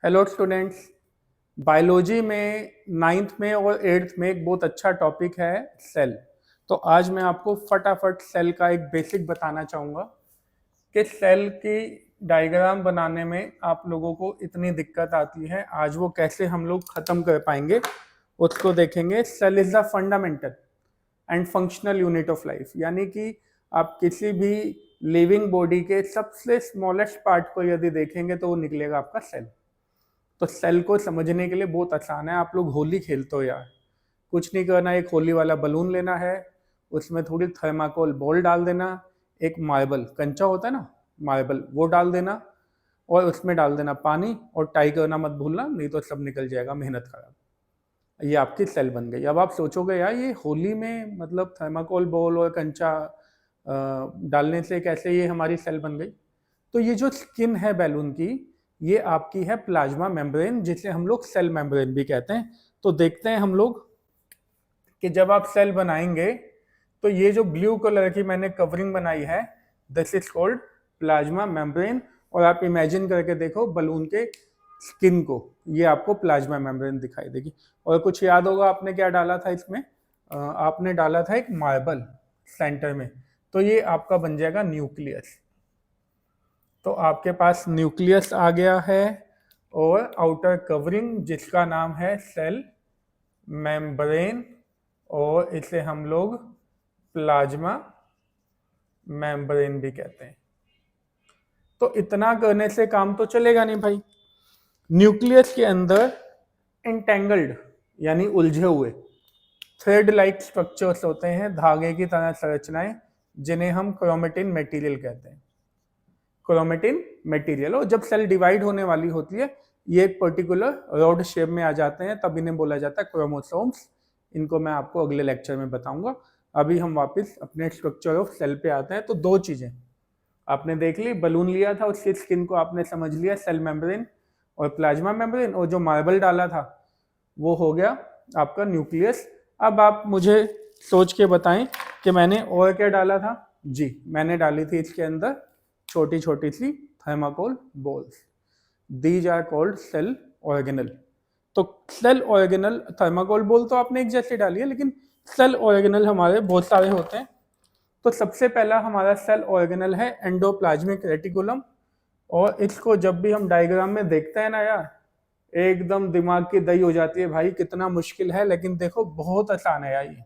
Hello students. Biology में ninth में और एट्थ में एक बहुत अच्छा टॉपिक है सेल। तो आज मैं आपको फटाफट सेल का एक बेसिक बताना चाहूँगा कि सेल की डायग्राम बनाने में आप लोगों को इतनी दिक्कत आती है, आज वो कैसे हम लोग ख़त्म कर पाएंगे उसको देखेंगे। Cell is the fundamental and functional unit of life, यानी कि आप किसी भी लिविंग बॉडी के सबसे स्मॉलेस्ट पार्ट को यदि देखेंगे तो वो निकलेगा आपका सेल। तो सेल को समझने के लिए बहुत आसान है। आप लोग होली खेलते हो यार, कुछ नहीं करना, एक होली वाला बलून लेना है, उसमें थोड़ी थर्माकोल बॉल डाल देना, एक मार्बल कंचा होता है ना मार्बल, वो डाल देना और उसमें डाल देना पानी, और टाई करना मत भूलना, नहीं तो सब निकल जाएगा, मेहनत खराब। ये आपकी सेल बन गई। अब आप सोचोगे यार ये होली में मतलब थर्माकोल बॉल और कंचा डालने से कैसे ये हमारी सेल बन गई। तो ये जो स्किन है बैलून की, ये आपकी है प्लाज्मा मेम्ब्रेन, जिसे हम लोग सेल मेम्ब्रेन भी कहते हैं। तो देखते हैं हम लोग कि जब आप सेल बनाएंगे तो ये जो ब्लू कलर की मैंने कवरिंग बनाई है, this is called plasma membrane. और आप इमेजिन करके देखो बलून के स्किन को, ये आपको प्लाज्मा मेम्ब्रेन दिखाई देगी। और कुछ याद होगा आपने क्या डाला था इसमें, आपने डाला था एक मार्बल सेंटर में, तो ये आपका बन जाएगा न्यूक्लियस। तो आपके पास न्यूक्लियस आ गया है और आउटर कवरिंग जिसका नाम है सेल मेम्ब्रेन, और इसे हम लोग प्लाज्मा मेम्ब्रेन भी कहते हैं। तो इतना करने से काम तो चलेगा नहीं भाई। न्यूक्लियस के अंदर इंटेंगल्ड यानी उलझे हुए थ्रेड लाइक स्ट्रक्चर्स होते हैं, धागे की तरह संरचनाएं, जिन्हें हम क्रोमेटिन मटेरियल कहते हैं। क्रोमेटिन मटेरियल, और जब सेल डिवाइड होने वाली होती है ये एक पर्टिकुलर रॉड शेप में आ जाते हैं, तब इन्हें बोला जाता है क्रोमोसोम्स। इनको मैं आपको अगले लेक्चर में बताऊंगा। अभी हम वापस अपने स्ट्रक्चर ऑफ सेल पे आते हैं। तो दो चीजें आपने देख ली, बलून लिया था, उसकी स्किन को आपने समझ लिया, सेल मेम्ब्रेन और प्लाज्मा मेम्ब्रेन, और जो मार्बल डाला था वो हो गया आपका न्यूक्लियस। अब आप मुझे सोच के बताएं कि मैंने और क्या डाला था। जी, मैंने डाली थी इसके अंदर छोटी छोटी सी thermocol balls, these are called cell organelle. तो सेल ऑर्गेनल, थर्माकोल बॉल तो आपने एक जैसे डाली है, लेकिन सेल ऑर्गेनल हमारे बहुत सारे होते हैं। तो सबसे पहला हमारा सेल ऑर्गेनल है एंडोप्लाज्मिक रेटिकुलम। और इसको जब भी हम डायग्राम में देखते हैं ना यार, एकदम दिमाग की दही हो जाती है भाई, कितना मुश्किल है, लेकिन देखो बहुत आसान है यार। ये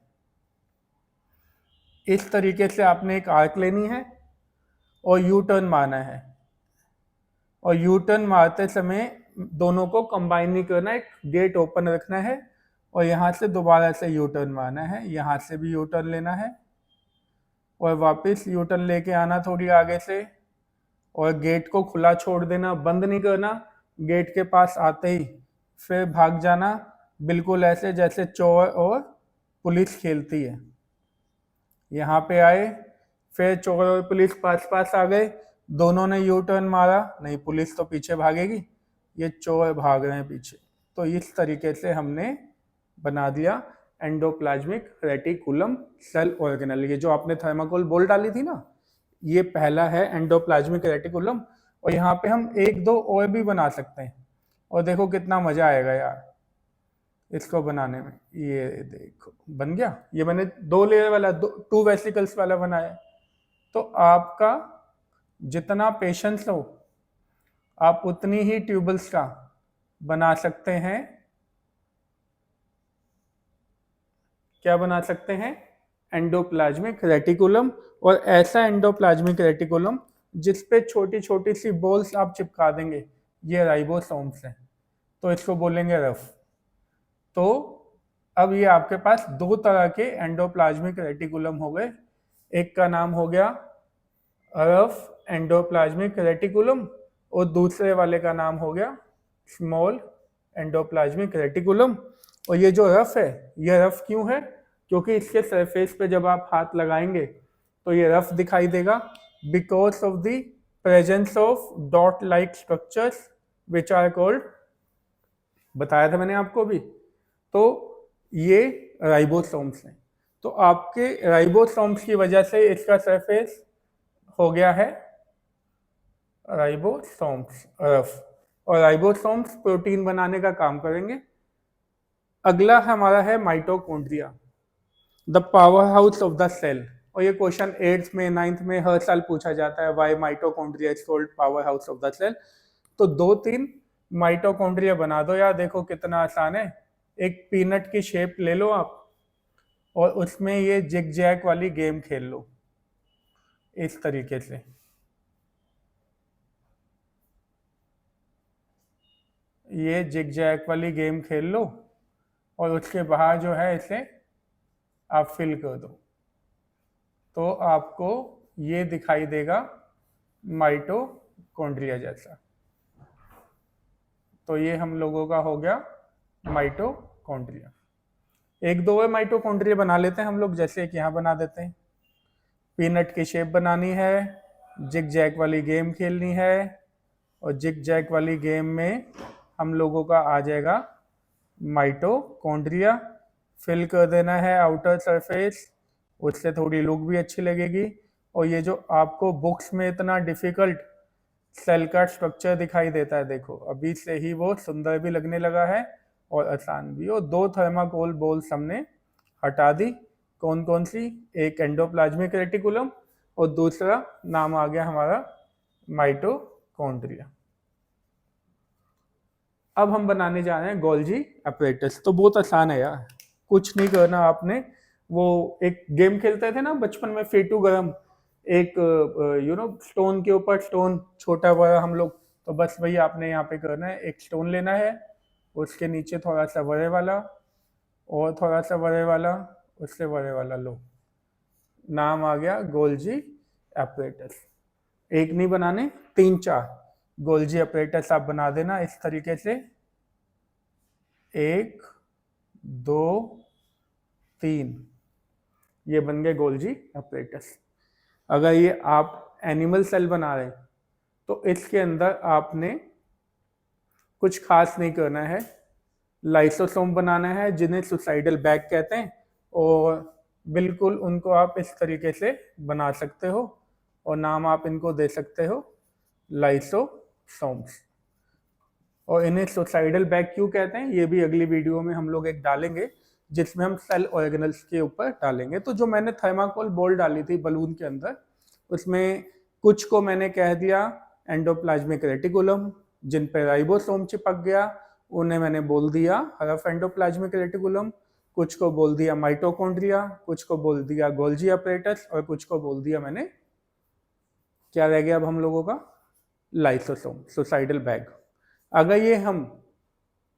इस तरीके से आपने एक आर्क लेनी है और यू टर्न मारना है, और यू टर्न मारते समय दोनों को कंबाइन नहीं करना, एक गेट ओपन रखना है, और यहाँ से दोबारा से यू टर्न मारना है, यहाँ से भी यू टर्न लेना है, और वापस यू टर्न लेके आना थोड़ी आगे से, और गेट को खुला छोड़ देना, बंद नहीं करना। गेट के पास आते ही फिर भाग जाना, बिल्कुल ऐसे जैसे चोर और पुलिस खेलती है। यहाँ पे आए, फिर चोर और पुलिस पास पास आ गए, दोनों ने यू टर्न मारा, नहीं पुलिस तो पीछे भागेगी, ये चोर भाग रहे हैं पीछे। तो इस तरीके से हमने बना दिया एंडोप्लाज्मिक रेटिकुलम सेल ऑर्गेनल। ये जो आपने थर्माकोल बॉल डाली थी ना, ये पहला है एंडोप्लाज्मिक रेटिकुलम। और यहाँ पे हम एक दो और भी बना सकते हैं, और देखो कितना मजा आएगा यार इसको बनाने में। ये देखो बन गया, ये मैंने दो लेयर वाला, टू वेसिकल्स वाला बनाया। तो आपका जितना पेशेंस हो आप उतनी ही ट्यूबल्स का बना सकते हैं। क्या बना सकते हैं? Endoplasmic reticulum. और ऐसा एंडोप्लाज्मिक रेटिकुलम जिसपे छोटी छोटी सी बॉल्स आप चिपका देंगे, ये राइबोसोम्स हैं, तो इसको बोलेंगे रफ। तो अब ये आपके पास दो तरह के एंडोप्लाज्मिक रेटिकुलम हो गए, एक का नाम हो गया रफ एंडोप्लाज्मिक रेटिकुलम, और दूसरे वाले का नाम हो गया स्मॉल एंडोप्लाज्मिक रेटिकुलम। और ये जो रफ है, ये रफ क्यों है? क्योंकि इसके सरफेस पे जब आप हाथ लगाएंगे तो ये रफ दिखाई देगा, because of the presence of dot like structures which are called, बताया था मैंने आपको भी। तो ये राइबोसोम्स हैं। तो आपके राइबोसोम्स की वजह से इसका सरफेस हो गया है राइबोसोम्स रफ। और राइबोसोम्स प्रोटीन बनाने का काम करेंगे। अगला हमारा है mitochondria, the power house of the cell. और ये क्वेश्चन 8th में 9th में हर साल पूछा जाता है, why mitochondria is called power house of the cell. तो 2-3 माइटोकॉन्ड्रिया बना दो यार, देखो कितना आसान है। एक पीनट की शेप ले लो आप और उसमें ये जिग जैग वाली गेम खेल लो इस तरीके से। ये जिग जैग वाली गेम खेल लो और उसके बाहर जो है इसे आप फिल कर दो, तो आपको ये दिखाई देगा माइटोकॉन्ड्रिया जैसा। तो ये हम लोगों का हो गया माइटोकॉन्ड्रिया। एक दो माइटोकॉन्ड्रिया बना लेते हैं हम लोग, जैसे कि यहाँ बना देते हैं। पीनट की शेप बनानी है, जिग जैग वाली गेम खेलनी है, और जिग जैग वाली गेम में हम लोगों का आ जाएगा माइटोकॉन्ड्रिया। फिल कर देना है आउटर सरफेस, उससे थोड़ी लुक भी अच्छी लगेगी। और ये जो आपको बुक्स में इतना डिफिकल्ट सेल का स्ट्रक्चर दिखाई देता है, देखो अभी से ही वो सुंदर भी लगने लगा है और आसान भी। और 2 थर्माकोल बॉल्स हमने हटा दी। कौन कौन सी? एक एंडोप्लाज्मिक रेटिकुलम और दूसरा नाम आ गया हमारा माइटोकॉन्ड्रिया। अब हम बनाने जा रहे हैं गोल्जी अपरेटस। तो बहुत आसान है यार, कुछ नहीं करना आपने। वो एक गेम खेलते थे ना बचपन में, फेटू गरम, एक स्टोन के ऊपर स्टोन, छोटा बड़ा हम लोग। तो बस वही आपने यहाँ पे करना है। एक स्टोन लेना है, उसके नीचे थोड़ा सा बड़े वाला और थोड़ा सा बड़े वाला, उससे बड़े वाला लो, नाम आ गया गोल्जी अपरेटस। एक नहीं बनाने, 3-4 गोल्जी अपरेटस आप बना देना इस तरीके से। 1 2 3, ये बन गए गोल्जी अपरेटस। अगर ये आप एनिमल सेल बना रहे हैं तो इसके अंदर आपने कुछ खास नहीं करना है। लाइसोसोम बनाना है जिन्हें सुसाइडल बैग कहते हैं, और बिल्कुल उनको आप इस तरीके से बना सकते हो और नाम आप इनको दे सकते हो लाइसोसोम्स। और इन्हें सुसाइडल बैग क्यों कहते हैं ये भी अगली वीडियो में हम लोग एक डालेंगे, जिसमें हम सेल ऑर्गेनल्स के ऊपर डालेंगे। तो जो मैंने थर्माकोल बॉल डाली थी बलून के अंदर, उसमें कुछ को मैंने कह दिया एंडोप्लाज्मिक रेटिकुलम, जिन पे राइबोसोम चिपक गया उन्हें मैंने बोल दिया हरफ एंडोप्लाज्मिक रेटिकुलम, कुछ को बोल दिया माइटोकॉन्ड्रिया, कुछ को बोल दिया गोल्जी अपरेटस, और कुछ को बोल दिया मैंने, क्या रह गया अब हम लोगों का, लाइसोसोम, सुसाइडल बैग। अगर ये हम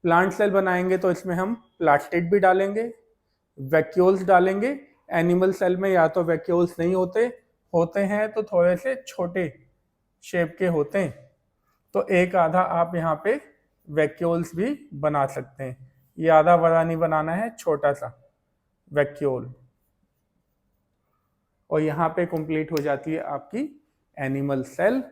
प्लांट सेल बनाएंगे तो इसमें हम प्लास्टिड भी डालेंगे, वैक्यूल्स डालेंगे। एनिमल सेल में या तो वैक्यूल्स नहीं होते हैं तो थोड़े से छोटे शेप के होते हैं, तो एक आधा आप यहाँ पे वैक्यूल्स भी बना सकते हैं। ये आधा बड़ा नहीं बनाना है, छोटा सा वैक्यूल। और यहाँ पे कंप्लीट हो जाती है आपकी एनिमल सेल।